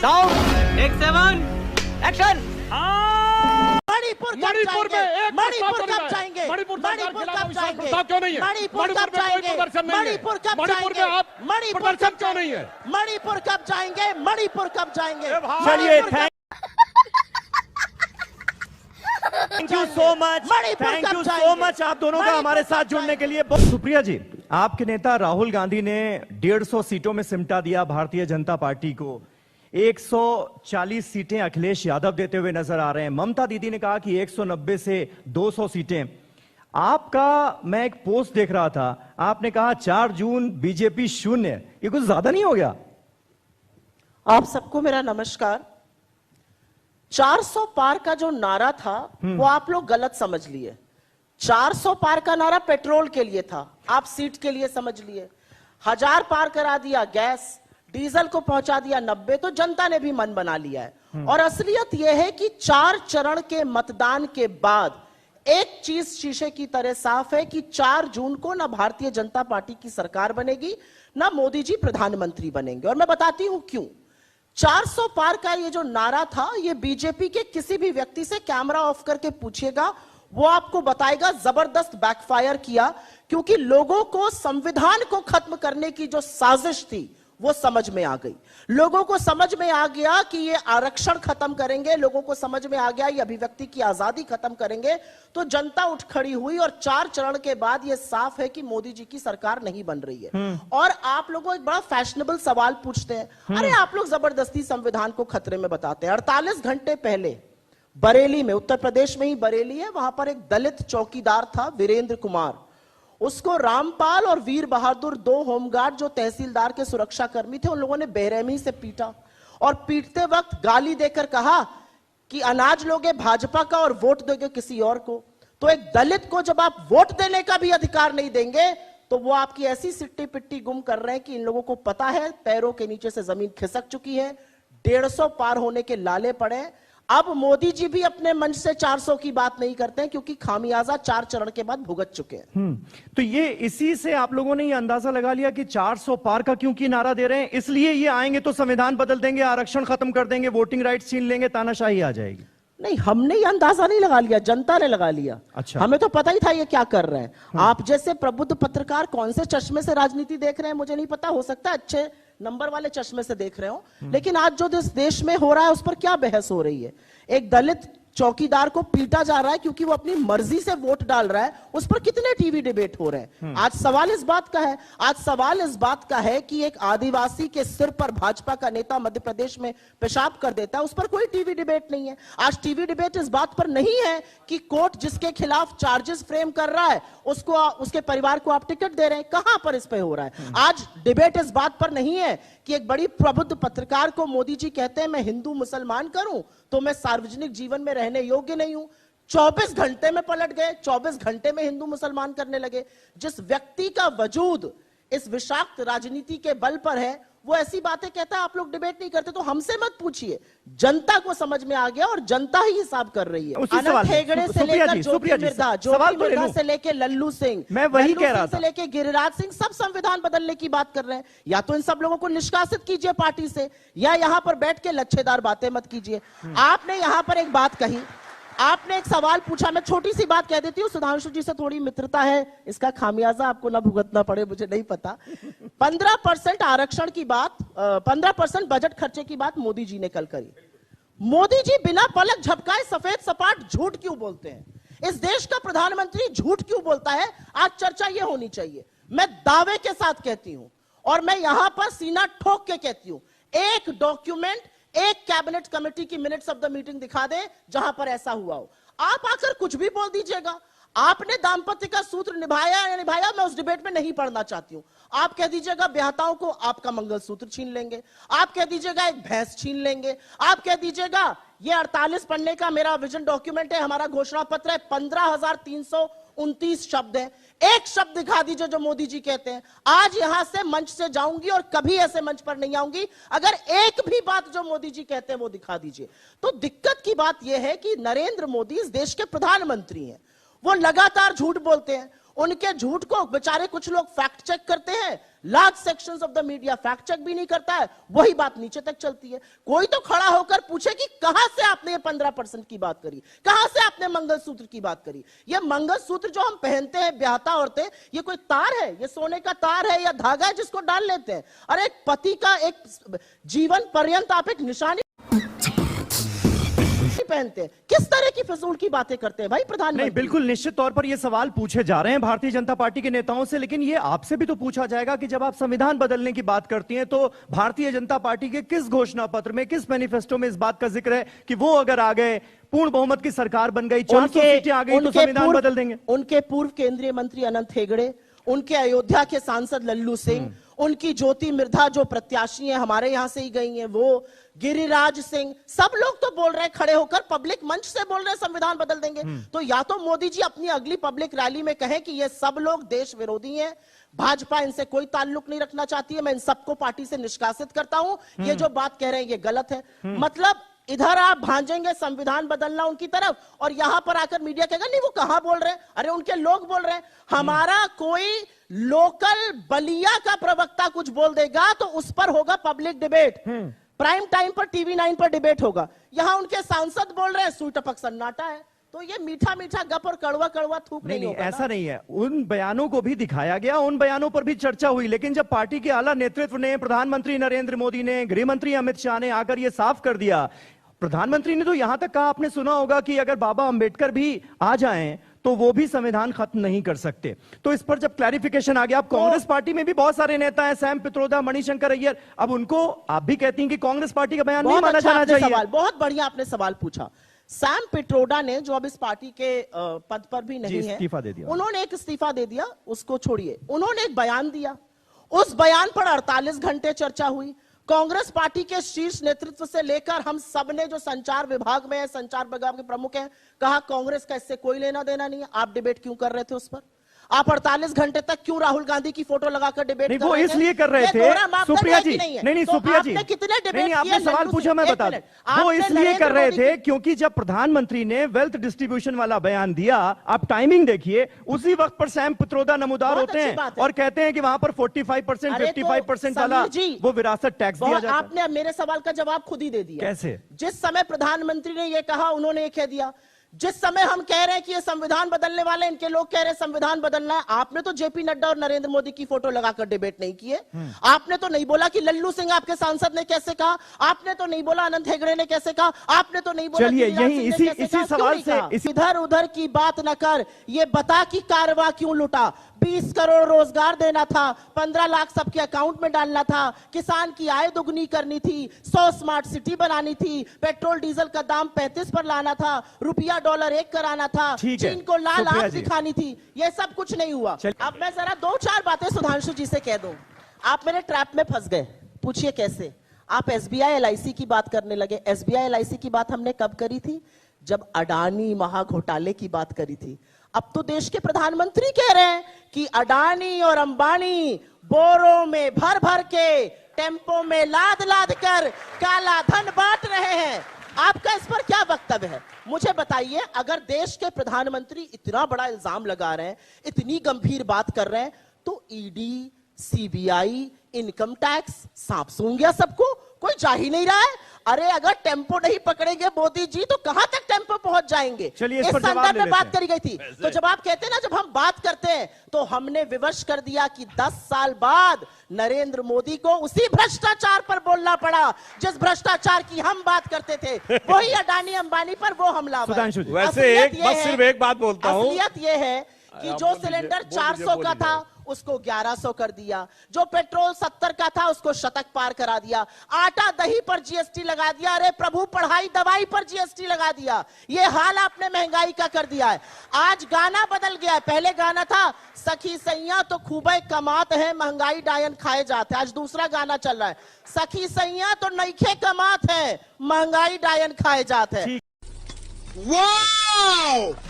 Sound, take 7, action. Manipur में मणिपुर कब जाएंगे? मणिपुर कब जाएंगे? क्यों नहीं है? मणिपुर कब जाएंगे? मणिपुर कब जाएंगे? मणिपुर कब क्यों नहीं है? मणिपुर कब जाएंगे? मणिपुर कब जाएंगे? चलिए, थैंक यू सो मच आप दोनों का हमारे साथ जुड़ने के लिए। सुप्रिया जी, आपके नेता राहुल गांधी ने 150 सीटों में सिमटा दिया भारतीय जनता पार्टी को। 140 सीटें अखिलेश यादव देते हुए नजर आ रहे हैं। ममता दीदी ने कहा कि 190 से 200 सीटें। आपका मैं एक पोस्ट देख रहा था, आपने कहा 4 जून बीजेपी शून्य। ये कुछ ज्यादा नहीं हो गया? आप सबको मेरा नमस्कार। 400 पार का जो नारा था वो आप लोग गलत समझ लिए। 400 पार का नारा पेट्रोल के लिए था, आप सीट के लिए समझ लिए। 1000 पार करा दिया गैस, डीजल को पहुंचा दिया 90, तो जनता ने भी मन बना लिया है। और असलियत यह है कि 4 चरण के मतदान के बाद एक चीज शीशे की तरह साफ है कि 4 जून को ना भारतीय जनता पार्टी की सरकार बनेगी, ना मोदी जी प्रधानमंत्री बनेंगे। और मैं बताती हूं क्यों। 400 पार का ये जो नारा था, ये बीजेपी के किसी भी व्यक्ति से कैमरा ऑफ करके पूछिएगा, वो आपको बताएगा जबरदस्त बैकफायर किया। क्योंकि लोगों को संविधान को खत्म करने की जो साजिश थी वो समझ में आ गई। लोगों को समझ में आ गया कि ये आरक्षण खत्म करेंगे, लोगों को समझ में आ गया ये अभिव्यक्ति की आजादी खत्म करेंगे, तो जनता उठ खड़ी हुई। और 4 चरण के बाद ये साफ है कि मोदी जी की सरकार नहीं बन रही है। और आप लोगों एक बड़ा फैशनेबल सवाल पूछते हैं, अरे आप लोग जबरदस्ती संविधान को खतरे में बताते हैं। 48 घंटे पहले बरेली में, उत्तर प्रदेश में ही बरेली है, वहां पर एक दलित चौकीदार था वीरेंद्र कुमार। उसको रामपाल और वीर बहादुर, 2 होमगार्ड जो तहसीलदार के सुरक्षा कर्मी थे, उन लोगों ने बेरहमी से पीटा। और पीटते वक्त गाली देकर कहा कि अनाज लोगे भाजपा का और वोट दोगे किसी और को। तो एक दलित को जब आप वोट देने का भी अधिकार नहीं देंगे, तो वो आपकी ऐसी सिट्टी पिट्टी गुम कर रहे हैं कि इन लोगों को पता है पैरों के नीचे से जमीन खिसक चुकी है। 150 पार होने के लाले पड़े। अब मोदी जी भी अपने मंच से 400 की बात नहीं करते हैं, क्योंकि खामियाजा 4 चरण के बाद भुगत चुके हैं। तो ये इसी से आप लोगों ने ये अंदाजा लगा लिया कि 400 पार का क्योंकि नारा दे रहे हैं, इसलिए ये आएंगे तो संविधान बदल देंगे, आरक्षण खत्म कर देंगे, वोटिंग राइट्स छीन लेंगे, तानाशाही आ जाएगी। नहीं, हमने ये अंदाजा नहीं लगा लिया, जनता ने लगा लिया। अच्छा। हमें तो पता ही था ये क्या कर रहे हैं। आप जैसे प्रबुद्ध पत्रकार कौन से चश्मे से राजनीति देख रहे हैं मुझे नहीं पता, हो सकता है अच्छे नंबर वाले चश्मे से देख रहे हो, लेकिन आज जो देश में हो रहा है उस पर क्या बहस हो रही है। एक दलित चौकीदार को पीटा जा रहा है क्योंकि वो अपनी मर्जी से वोट डाल रहा है, उस पर कितने टीवी डिबेट हो रहे हैं। आज सवाल इस बात का है, आज सवाल इस बात का है कि एक आदिवासी के सिर पर भाजपा का नेता मध्य प्रदेश में पेशाब कर देता है, उस पर कोई टीवी डिबेट नहीं है। आज टीवी डिबेट इस बात पर नहीं है कि कोर्ट जिसके खिलाफ चार्जेस फ्रेम कर रहा है उसको, उसके परिवार को आप टिकट दे रहे हैं, कहां पर इस पे हो रहा है। आज डिबेट इस बात पर नहीं है कि एक बड़ी प्रबुद्ध पत्रकार को मोदी जी कहते हैं मैं हिंदू मुसलमान करूं तो मैं सार्वजनिक जीवन में रहने योग्य नहीं हूं। 24 घंटे में पलट गए, 24 घंटे में हिंदू मुसलमान करने लगे। जिस व्यक्ति का वजूद इस विषाक्त राजनीति के बल पर है, वो ऐसी बातें कहता है। आप लोग डिबेट नहीं करते तो हमसे मत पूछिए, जनता को समझ में आ गया और जनता ही हिसाब कर रही है। अनंत हेगड़े से लेकर ज्योति मिर्धा से लेकर लल्लू सिंह, मैं वही कह रहा था, से लेकर गिरिराज सिंह, सब संविधान बदलने की बात कर रहे हैं। या तो इन सब लोगों को निष्कासित कीजिए पार्टी से, या यहां पर बैठ के लच्छेदार बातें मत कीजिए। आपने यहां पर एक बात कही, आपने एक सवाल पूछा, मैं छोटी सी बात कह देती हूँ, सुधांशु जी से थोड़ी मित्रता है, इसका खामियाजा आपको ना भुगतना पड़े मुझे नहीं पता। 15% आरक्षण की बात, 15% बजट खर्चे की बात मोदी जी ने कल करी। मोदी जी बिना पलक झपकाए सफेद सपाट झूठ क्यों बोलते हैं? इस देश का प्रधानमंत्री झूठ क्यों बोलता है? आज चर्चा यह होनी चाहिए। मैं दावे के साथ कहती हूं और मैं यहां पर सीना ठोक के कहती हूं, एक डॉक्यूमेंट, एक कैबिनेट कमेटी की मिनट्स ऑफ द मीटिंग दिखा दे जहां पर ऐसा हुआ हो। आप आकर कुछ भी बोल दीजिएगा, आपने दाम्पत्य का सूत्र निभाया या निभाया, मैं उस डिबेट में नहीं पढ़ना चाहती हूं। आप कह दीजिएगा ब्याहताओं को आपका मंगलसूत्र छीन लेंगे, आप कह दीजिएगा एक भैंस छीन लेंगे, आप कह दीजिएगा ये 48 पन्ने का मेरा विजन डॉक्यूमेंट है, हमारा घोषणा पत्र है, 15,329 शब्द है, एक शब्द दिखा दीजिए जो मोदी जी कहते हैं। आज यहां से मंच से जाऊंगी और कभी ऐसे मंच पर नहीं आऊंगी अगर एक भी बात जो मोदी जी कहते हैं वो दिखा दीजिए। तो दिक्कत की बात यह है कि नरेंद्र मोदी इस देश के प्रधानमंत्री हैं, वो लगातार झूठ बोलते हैं। उनके झूठ को बेचारे कुछ लोग फैक्ट चेक करते हैं, large sections of the media fact check भी नहीं करता है, वही बात नीचे तक चलती है। कोई तो खड़ा होकर पूछे कि कहां से आपने ये 15% की बात करी, कहां से आपने मंगलसूत्र की बात करी। ये मंगलसूत्र जो हम पहनते हैं ब्याहता औरतें, ये कोई तार है, ये सोने का तार है या धागा है जिसको डाल लेते हैं? अरे एक पति का एक जीवन पर्यंत आप एक निशानी पहनते हैं, किस तरह की फिजूल की बातें करते हैं भाई प्रधानमंत्री? नहीं, बिल्कुल निश्चित तौर पर ये सवाल पूछे जा रहे हैं भारतीय जनता पार्टी के नेताओं से, लेकिन ये आपसे भी तो पूछा जाएगा कि जब आप संविधान बदलने की बात करती हैं तो भारतीय जनता पार्टी के किस घोषणा पत्र में, किस मैनिफेस्टो में इस बात का जिक्र है कि वो अगर आ गए, पूर्ण बहुमत की सरकार बन गई, 400 सीटें आ गई तो संविधान बदल देंगे? उनके पूर्व केंद्रीय मंत्री अनंत हेगड़े, उनके अयोध्या के सांसद लल्लू सिंह, उनकी ज्योति मिर्धा जो प्रत्याशी हैं हमारे यहां से ही गई हैं, वो गिरिराज सिंह, सब लोग तो बोल रहे हैं खड़े होकर, पब्लिक मंच से बोल रहे हैं संविधान बदल देंगे। तो या तो मोदी जी अपनी अगली पब्लिक रैली में कहें कि ये सब लोग देश विरोधी हैं, भाजपा इनसे कोई ताल्लुक नहीं रखना चाहती है, मैं इन सबको पार्टी से निष्कासित करता हूं, ये जो बात कह रहे हैं ये गलत है। मतलब इधर आप भांजेंगे संविधान बदलना उनकी तरफ, और यहां पर आकर मीडिया कहेगा नहीं वो कहां बोल रहे हैं, अरे उनके लोग बोल रहे हैं। हमारा कोई लोकल बलिया का प्रवक्ता कुछ बोल देगा तो उस पर होगा पब्लिक डिबेट, प्राइम टाइम पर टीवी 9 पर डिबेट होगा। यहां उनके सांसद बोल रहे हैं, सुई टपक सन्नाटा है। तो ये मीठा मीठा गप और कड़वा कड़वा थूक नहीं होगा। ऐसा नहीं है, उन बयानों को भी दिखाया गया, उन बयानों पर भी चर्चा हुई, लेकिन जब पार्टी के आला नेतृत्व ने, प्रधानमंत्री नरेंद्र मोदी ने, गृह मंत्री अमित शाह ने आकर यह साफ कर दिया, प्रधानमंत्री ने तो यहां तक कहा, आपने सुना होगा कि अगर बाबा अंबेडकर भी आ जाएं तो वो भी संविधान खत्म नहीं कर सकते। तो इस पर जब क्लैरिफिकेशन आ गया, अब कांग्रेस पार्टी में भी बहुत सारे नेता हैं, सैम पित्रोदा, मणिशंकर अय्यर, अब उनको आप भी कहती हैं कि कांग्रेस पार्टी का बयान नहीं माना जाना चाहिए? बहुत बढ़िया आपने सवाल पूछा। सैम पित्रोदा ने, जो अब इस पार्टी के पद पर भी नहीं है, इस्तीफा दे दिया, उन्होंने एक इस्तीफा दे दिया, उसको छोड़िए, उन्होंने एक बयान दिया, उस बयान पर 48 घंटे चर्चा हुई। कांग्रेस पार्टी के शीर्ष नेतृत्व से लेकर हम सब ने, जो संचार विभाग में है, संचार विभाग के प्रमुख हैं, कहा कांग्रेस का इससे कोई लेना देना नहीं है। आप डिबेट क्यों कर रहे थे उस पर? आप 48 घंटे तक क्यों राहुल गांधी की फोटो लगाकर डिबेट नहीं, वो इसलिए कर रहे थे सुप्रिया जी, नहीं सुप्रिया जी, कितने डिबेट आपने सवाल पूछा, मैं बता दूं, वो इसलिए कर रहे थे क्योंकि जब प्रधानमंत्री ने वेल्थ डिस्ट्रीब्यूशन वाला बयान दिया, आप टाइमिंग देखिए, उसी वक्त पर सैम पित्रोदा नमूदार होते हैं और कहते हैं कि वहां पर 45%, 55% वाला वो विरासत टैक्स दिया जाता है। आपने मेरे सवाल का जवाब खुद ही दे दिया। कैसे? जिस समय प्रधानमंत्री ने यह कहा, उन्होंने ये कह दिया। जिस समय हम कह रहे हैं कि ये संविधान बदलने वाले, इनके लोग कह रहे हैं संविधान बदलना है, आपने तो जेपी नड्डा और नरेंद्र मोदी की फोटो लगाकर डिबेट नहीं किए। आपने तो नहीं बोला कि लल्लू सिंह आपके सांसद ने कैसे कहा, आपने तो नहीं बोला अनंत हेगड़े ने कैसे कहा, आपने तो नहीं बोला। चलिए यही इसी सवाल से इधर उधर की बात न कर, ये बता कि कारवा क्यों लुटा। 20 करोड़ रोजगार देना था, 15 लाख सबके अकाउंट में डालना था, किसान की आय दुगनी करनी थी, 100 स्मार्ट सिटी बनानी थी, पेट्रोल डीजल का दाम 35 पर लाना था, रुपया डॉलर 1 कराना था, चीन को लाल आंख दिखानी थी। ये सब कुछ नहीं हुआ। अब मैं जरा 2-4 बातें सुधांशु जी से कह दूं। आप मेरे ट्रैप में फंस गए, पूछिए कैसे? आप एसबीआई एलआईसी की बात करने लगे। एसबीआई एलआईसी की बात हमने कब करी थी? जब अडानी महाघोटाले की बात करी थी। अब तो देश के प्रधानमंत्री कह रहे हैं कि अडानी और अंबानी बोरों में भर भर के, टेम्पो में लाद लाद कर काला धन बांट रहे हैं। आपका इस पर क्या वक्तव्य है? मुझे बताइए। अगर देश के प्रधानमंत्री इतना बड़ा इल्जाम लगा रहे हैं, इतनी गंभीर बात कर रहे हैं, तो ईडी, सीबीआई, इनकम टैक्स सांप सूंघ गया सबको, कोई जा ही नहीं रहा है। अरे अगर टेम्पो नहीं पकड़ेंगे मोदी जी तो कहां तक टेम्पो पहुंच जाएंगे? चलिए इस संदर्भ में बात करी गई थी। तो जब आप कहते हैं ना, जब हम बात करते हैं तो हमने विवश कर दिया कि 10 साल बाद नरेंद्र मोदी को उसी भ्रष्टाचार पर बोलना पड़ा जिस भ्रष्टाचार की हम बात करते थे, वही अडानी अंबानी पर वो हमलावर। वैसे सिर्फ एक बात बोलता हूं, असलियत यह है कि जो सिलेंडर 400 का था उसको 1100 कर दिया, जो पेट्रोल 70 का था उसको शतक पार करा दिया, आटा दही पर जीएसटी लगा दिया, अरे प्रभु पढ़ाई दवाई पर जीएसटी लगा दिया। ये हाल आपने महंगाई का कर दिया है। आज गाना बदल गया है। पहले गाना था सखी सैया तो खूबे कमात है, महंगाई डायन खाए जाते। आज दूसरा गाना चल रहा है, सखी सैया तो नईखे कमात है, महंगाई डायन खाए जाते हैं।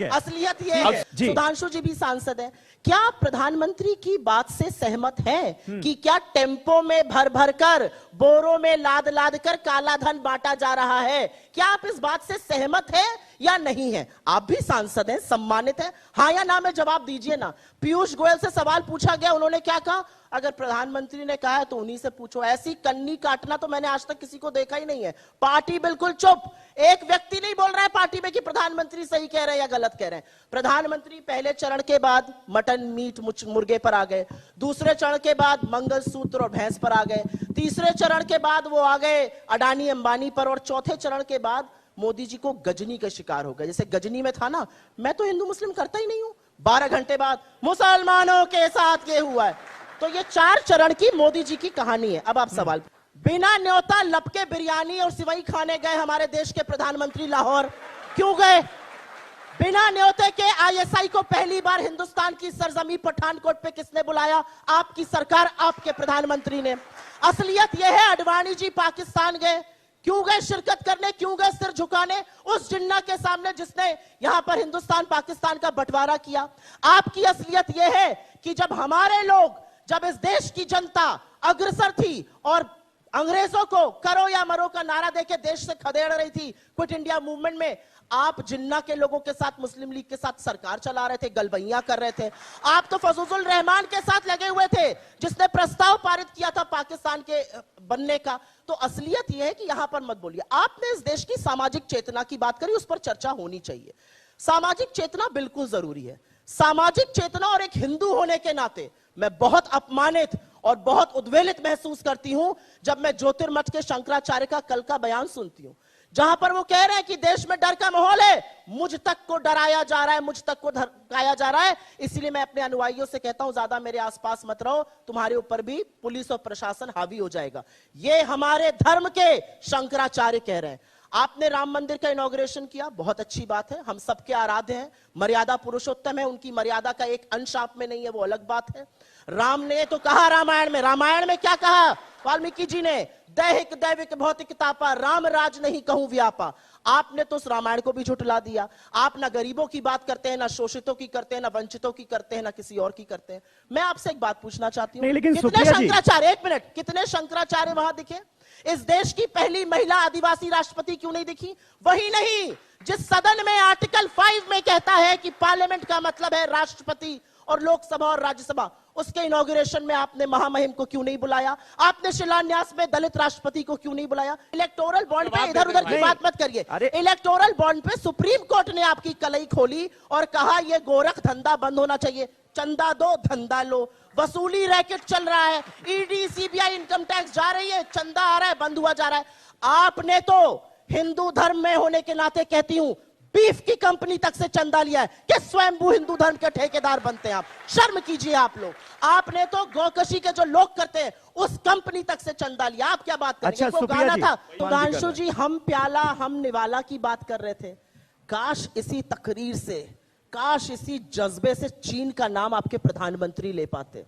असलियत ये है। सुधांशु जी भी सांसद है। क्या प्रधानमंत्री की बात से सहमत हैं कि क्या टेम्पो में भर भर कर, बोरों में लाद लाद कर काला धन बांटा जा रहा है? क्या आप इस बात से सहमत हैं या नहीं है? आप भी सांसद हैं, सम्मानित हैं, हाँ या ना में जवाब दीजिए ना। पीयूष गोयल से सवाल पूछा गया, उन्होंने क्या कहा? अगर प्रधानमंत्री ने कहा है तो उन्हीं से पूछो। ऐसी कन्नी काटना तो मैंने आज तक किसी को देखा ही नहीं है। पार्टी बिल्कुल चुप, एक व्यक्ति नहीं बोल रहा है पार्टी में कि प्रधानमंत्री सही कह रहे हैं या गलत कह रहे हैं। प्रधानमंत्री पहले चरण के बाद मटन मीट मुर्गे पर आ गए, दूसरे चरण के बाद मंगलसूत्र और भैंस पर आ गए, तीसरे चरण के बाद वो आ गए अडानी अंबानी पर, और चौथे चरण के बाद मोदी जी को गजनी का शिकार हो गए। जैसे गजनी में था ना, मैं तो हिंदू मुस्लिम करता ही नहीं हूं, 12 घंटे बाद मुसलमानों के साथ ये हुआ है। तो ये 4 चरण की मोदी जी की कहानी है। अब आप सवाल, बिना न्योता लपके बिरयानी और सिवई खाने गए हमारे देश के प्रधानमंत्री लाहौर, क्यों गए? बिना न्योते के आईएसआई को पहली बार हिंदुस्तान की सरजमी पठानकोट पे किसने बुलाया? आपकी सरकार, आपके प्रधानमंत्री ने। असलियत यह है, अडवाणी जी पाकिस्तान गए, क्यों गए शिरकत करने, क्यों गए सिर झुकाने उस जिन्ना के सामने जिसने यहां पर हिंदुस्तान पाकिस्तान का बंटवारा किया? आपकी असलियत यह है कि जब हमारे लोग, जब इस देश की जनता अग्रसर थी और अंग्रेजों को करो या मरो का नारा देके देश से खदेड़ रही थी क्विट इंडिया मूवमेंट में, आप जिन्ना के लोगों के साथ, मुस्लिम लीग के साथ सरकार चला रहे थे, गलबैया कर रहे थे। आप तो फजूल रहमान के साथ लगे हुए थे जिसने प्रस्ताव पारित किया था पाकिस्तान के बनने का। तो असलियत यह है कि यहां पर मत बोलिए। आपने इस देश की सामाजिक चेतना की बात करी, उस पर चर्चा होनी चाहिए। सामाजिक चेतना बिल्कुल जरूरी है। सामाजिक चेतना, और एक हिंदू होने के नाते मैं बहुत अपमानित और बहुत उद्वेलित महसूस करती हूं जब मैं ज्योतिर्मठ के शंकराचार्य का कल का बयान सुनती हूं, जहां पर वो कह रहे हैं कि देश में डर का माहौल है, मुझ तक को डराया जा रहा है, मुझ तक को धमकाया जा रहा है, इसलिए मैं अपने अनुयायियों से कहता हूं ज्यादा मेरे आसपास मत रहो, तुम्हारे ऊपर भी पुलिस और प्रशासन हावी हो जाएगा। ये हमारे धर्म के शंकराचार्य कह रहे हैं। आपने राम मंदिर का इनॉग्रेशन किया, बहुत अच्छी बात है, हम सबके आराध्य हैं, मर्यादा पुरुषोत्तम है, उनकी मर्यादा का एक अंश आप में नहीं है, वो अलग बात है। राम ने तो कहा रामायण में क्या कहा वाल्मीकि जी ने? दैहिक दैविक भौतिक तापा, राम राज नहीं कहूं व्यापा। आपने तो उस रामायण को भी झुठला दिया। आप ना गरीबों की बात करते हैं, ना शोषितों की करते हैं, ना वंचितों की करते हैं, ना किसी और की करते हैं। मैं आपसे एक बात पूछना चाहती हूँ, कितने शंकराचार्य, एक मिनट, कितने शंकराचार्य वहां दिखे? इस देश की पहली महिला आदिवासी राष्ट्रपति क्यों नहीं दिखी? वही नहीं जिस सदन में आर्टिकल 5 में कहता है कि पार्लियामेंट का मतलब है राष्ट्रपति और लोकसभा और राज्यसभा, उसके इनॉग्रेशन में आपने महामहिम को क्यों नहीं बुलाया? आपने शिलान्यास में दलित राष्ट्रपति को क्यों नहीं बुलाया? इलेक्टोरल बॉन्ड पे इधर उधर की बात मत करिए। इलेक्टोरल बॉन्ड पे सुप्रीम कोर्ट ने आपकी कलई खोली और कहा यह गोरख धंधा बंद होना चाहिए। चंदा दो, धंधा लो, वसूली रैकेट चल रहा है, ईडी सीबीआई इनकम टैक्स जा रही है, चंदा आ रहा है, बंद हुआ जा रहा है। आपने तो हिंदू धर्म में होने के नाते कहती हूं, बीफ की कंपनी तक से चंदा लिया है कि स्वयंभू हिंदू धर्म के ठेकेदार बनते हैं आप। शर्म कीजिए आप लोग। आपने तो गौकशी के जो लोग करते हैं उस कंपनी तक से चंदा लिया। आप क्या बात करेंगे? अच्छा, वो गाना था सुधांशु जी, हम प्याला हम निवाला की बात कर रहे थे। काश इसी तकरीर से, काश इसी जज्बे से चीन का नाम आपके प्रधानमंत्री ले पाते।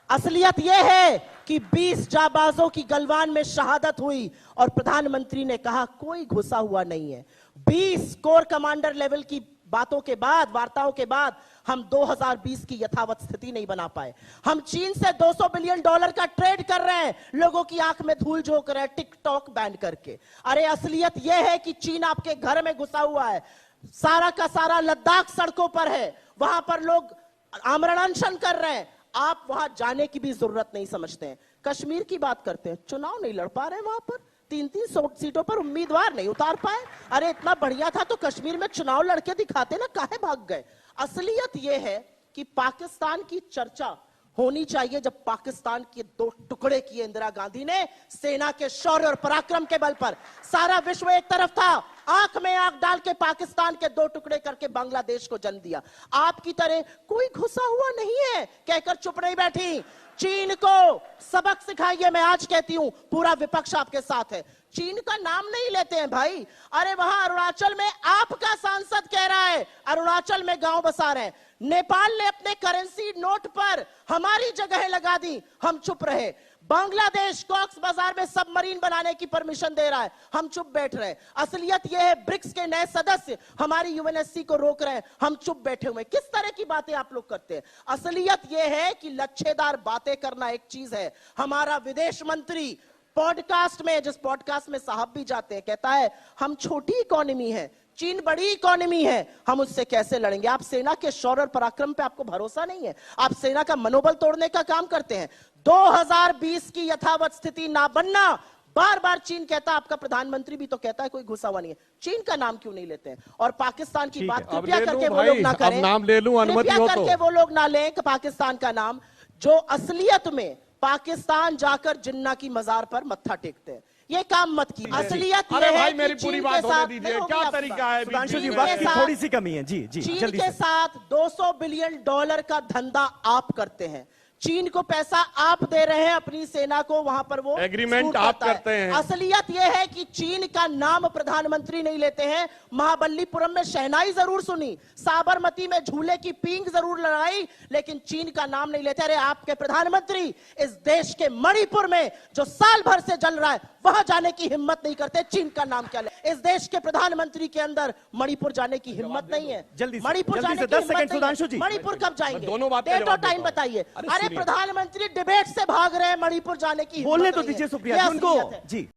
असलियत यह है कि 20 जाबाजों की गलवान में शहादत हुई और प्रधानमंत्री ने कहा कोई घुसा हुआ नहीं है। 20 कोर कमांडर लेवल की बातों के बाद, वार्ताओं के बाद हम 2020 की यथावत स्थिति नहीं बना पाए। हम चीन से $200 बिलियन का ट्रेड कर रहे हैं, लोगों की आंख में धूल झोंक रहे हैं टिकटॉक बैन करके। अरे असलियत यह है कि चीन आपके घर में घुसा हुआ है। सारा का सारा लद्दाख सड़कों पर है, वहां पर लोग आमरण अनशन कर रहे हैं। आप वहां जाने की भी जरूरत नहीं समझते हैं। कश्मीर की बात करते हैं, चुनाव नहीं लड़ पा रहे वहां पर, 3-3 सीटों पर उम्मीदवार नहीं उतार पाए। अरे इतना बढ़िया था तो कश्मीर में चुनाव लड़के दिखाते ना, काहे भाग गए? असलियत यह है कि पाकिस्तान की चर्चा होनी चाहिए जब पाकिस्तान के 2 टुकड़े किए इंदिरा गांधी ने सेना के शौर्य और पराक्रम के बल पर। सारा विश्व एक तरफ था, आंख में आंख डाल के पाकिस्तान के 2 टुकड़े करके बांग्लादेश को जन्म दिया। आपकी तरह कोई घुसा हुआ नहीं है कहकर चुप नहीं बैठी। चीन को सबक सिखाइए। मैं आज कहती हूं पूरा विपक्ष आपके साथ है। चीन का नाम नहीं लेते हैं भाई। अरे वहां अरुणाचल में आपका सांसद कह रहा है अरुणाचल में गांव बसा रहे हैं। नेपाल ने अपने करेंसी नोट पर हमारी जगह लगा दी, हम चुप रहे। बांग्लादेश कॉक्स बाजार में सबमरीन बनाने की परमिशन दे रहा है, हम चुप बैठ रहे हैं। असलियत यह है ब्रिक्स के नए सदस्य हमारी यूएनएससी को रोक रहे हैं, हम चुप बैठे हुए। किस तरह की बातें आप लोग करते हैं? असलियत यह है कि लच्छेदार बातें करना एक चीज है। हमारा विदेश मंत्री पॉडकास्ट में, जिस पॉडकास्ट में साहब भी जाते हैं, कहता है हम छोटी इकोनॉमी है, चीन बड़ी इकोनॉमी है, हम उससे कैसे लड़ेंगे? आप सेना के शौर्य और पराक्रम पे आपको भरोसा नहीं है, आप सेना का मनोबल तोड़ने का काम करते हैं। 2020 की यथावत स्थिति ना बनना, बार बार चीन कहता, आपका प्रधानमंत्री भी तो कहता है कोई घुसा हुआ नहीं है। चीन का नाम क्यों नहीं लेते हैं? और पाकिस्तान की बात कृपया करके वो लोग ना करें, नाम ले लूं, अनुमति कृपया हो तो। करके वो लोग ना लें कि पाकिस्तान का नाम, जो असलियत में पाकिस्तान जाकर जिन्ना की मजार पर मत्था टेकते हैं। ये काम मत कीजिए। असलियत अरे ये भाई है मेरी कि पूरी चीन बात के होने साथ दीजिए, नहीं क्या होगी तरीका है? सुधांशु जी चीन वक्त के की साथ- थोड़ी सी कमी है। जी जी चीन जल्दी के से। साथ $200 बिलियन का धंधा आप करते हैं। चीन को पैसा आप दे रहे हैं, अपनी सेना को वहां पर वो एग्रीमेंट सूट आप करता है। करते हैं। असलियत यह है कि चीन का नाम प्रधानमंत्री नहीं लेते हैं। महाबलीपुरम में शहनाई जरूर सुनी, साबरमती में झूले की पींग जरूर लगाई, लेकिन चीन का नाम नहीं लेते। अरे आपके प्रधानमंत्री इस देश के मणिपुर में जो साल भर से जल रहा है वहां जाने की हिम्मत नहीं करते, चीन का नाम क्या ले? इस देश के प्रधानमंत्री के अंदर मणिपुर जाने की हिम्मत नहीं है। जल्दी से, मणिपुर जल्दी जाने से, की 10 हिम्मत सेकंड नहीं है। सुधांशु जी। मणिपुर कब जाएंगे? दोनों बात का डेट और जवाब टाइम देता हूं। बताइए। अरे अरे सुनिए। प्रधानमंत्री डिबेट से भाग रहे हैं, मणिपुर जाने की हिम्मत बोलने तो नहीं है। दीजिए ये सुप्रिया जी उनको। असलियत है। जी